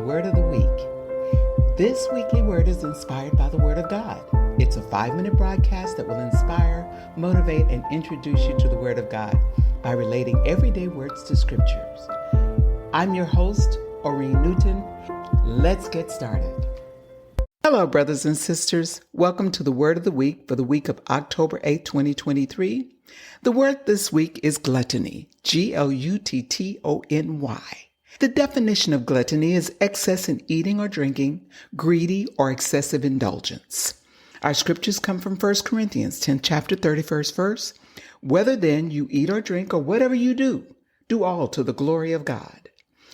Word of the Week. This weekly word is inspired by the Word of God. It's a 5-minute broadcast that will inspire, motivate, and introduce you to the Word of God by relating everyday words to scriptures. I'm your host, Oreen Newton. Let's get started. Hello, brothers and sisters. Welcome to the Word of the Week for the week of October 8, 2023. The word this week is gluttony, G-L-U-T-T-O-N-Y. The definition of gluttony is excess in eating or drinking, greedy or excessive indulgence. Our scriptures come from 1 Corinthians 10, chapter 31st verse. Whether then you eat or drink or whatever you do, do all to the glory of God.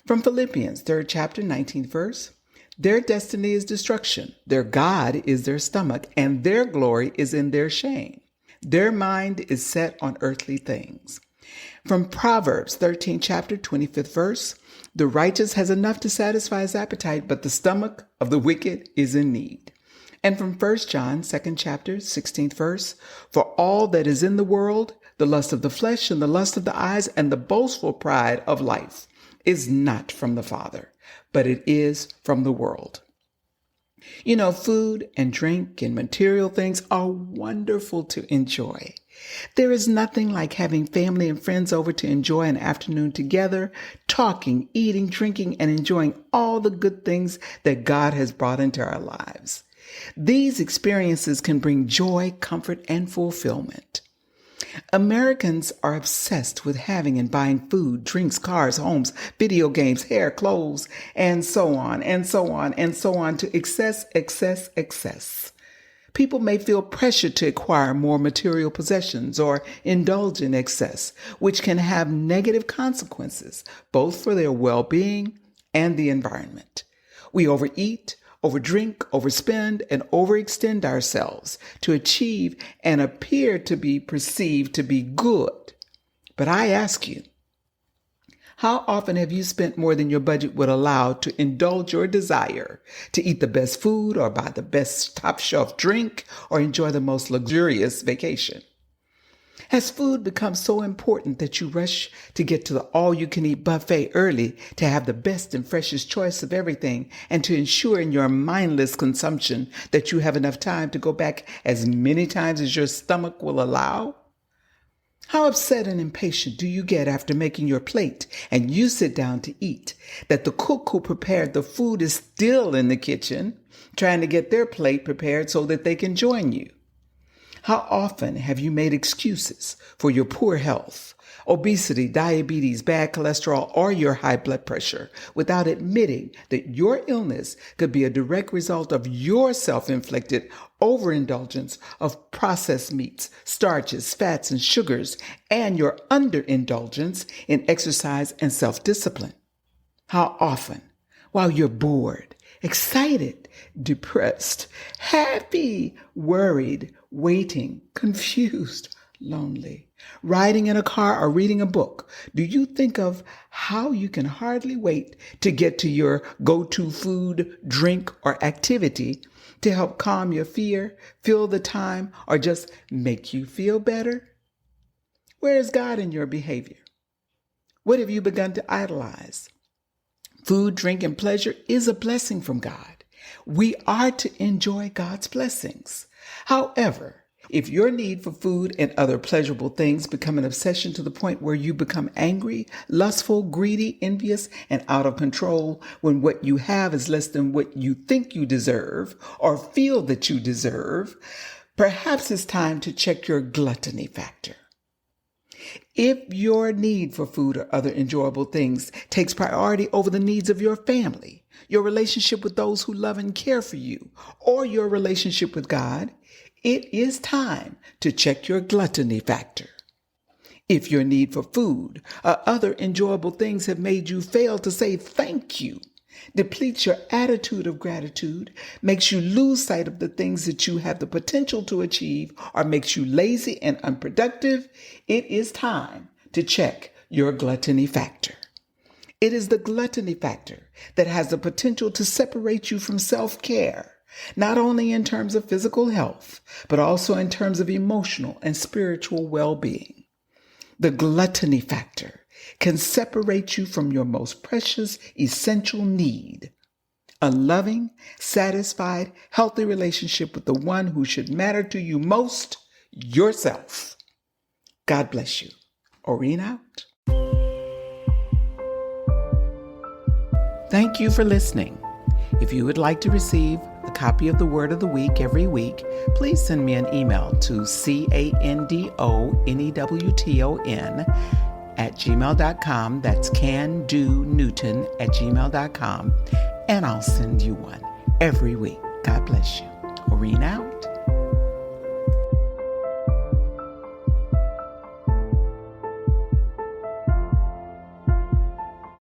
From Philippians 3rd chapter 19th verse. Their destiny is destruction. Their God is their stomach, and their glory is in their shame. Their mind is set on earthly things. From Proverbs 13 chapter 25th verse. The righteous has enough to satisfy his appetite, but the stomach of the wicked is in need. And from 1 John 2nd chapter 16th verse. For all that is in the world, the lust of the flesh and the lust of the eyes and the boastful pride of life is not from the Father, but it is from the world. You know, food and drink and material things are wonderful to enjoy. There is nothing like having family and friends over to enjoy an afternoon together, talking, eating, drinking, and enjoying all the good things that God has brought into our lives. These experiences can bring joy, comfort, and fulfillment. Americans are obsessed with having and buying food, drinks, cars, homes, video games, hair, clothes, and so on, and so on, and so on to excess. People may feel pressure to acquire more material possessions or indulge in excess, which can have negative consequences, both for their well-being and the environment. We overeat, overdrink, overspend, and overextend ourselves to achieve and appear to be perceived to be good. But I ask you, how often have you spent more than your budget would allow to indulge your desire to eat the best food or buy the best top-shelf drink or enjoy the most luxurious vacation? Has food become so important that you rush to get to the all-you-can-eat buffet early to have the best and freshest choice of everything and to ensure in your mindless consumption that you have enough time to go back as many times as your stomach will allow? How upset and impatient do you get after making your plate and you sit down to eat, that the cook who prepared the food is still in the kitchen trying to get their plate prepared so that they can join you? How often have you made excuses for your poor health, obesity, diabetes, bad cholesterol, or your high blood pressure without admitting that your illness could be a direct result of your self-inflicted overindulgence of processed meats, starches, fats, and sugars, and your underindulgence in exercise and self-discipline? How often, while you're bored, excited, depressed, happy, worried, waiting, confused, lonely, riding in a car or reading a book, do you think of how you can hardly wait to get to your go-to food, drink, or activity to help calm your fear, fill the time, or just make you feel better? Where is God in your behavior? What have you begun to idolize? Food, drink, and pleasure is a blessing from God. We are to enjoy God's blessings. However, if your need for food and other pleasurable things become an obsession to the point where you become angry, lustful, greedy, envious, and out of control when what you have is less than what you think you deserve or feel that you deserve, perhaps it's time to check your gluttony factor. If your need for food or other enjoyable things takes priority over the needs of your family, your relationship with those who love and care for you, or your relationship with God, it is time to check your gluttony factor. If your need for food or other enjoyable things have made you fail to say thank you, depletes your attitude of gratitude, makes you lose sight of the things that you have the potential to achieve, or makes you lazy and unproductive, it is time to check your gluttony factor. It is the gluttony factor that has the potential to separate you from self-care, not only in terms of physical health, but also in terms of emotional and spiritual well-being. The gluttony factor can separate you from your most precious, essential need, a loving, satisfied, healthy relationship with the one who should matter to you most, yourself. God bless you. Oreen out. Thank you for listening. If you would like to receive a copy of the Word of the Week every week, please send me an email to candonewton@gmail.com. That's candonewton@gmail.com. And I'll send you one every week. God bless you. Oreen out.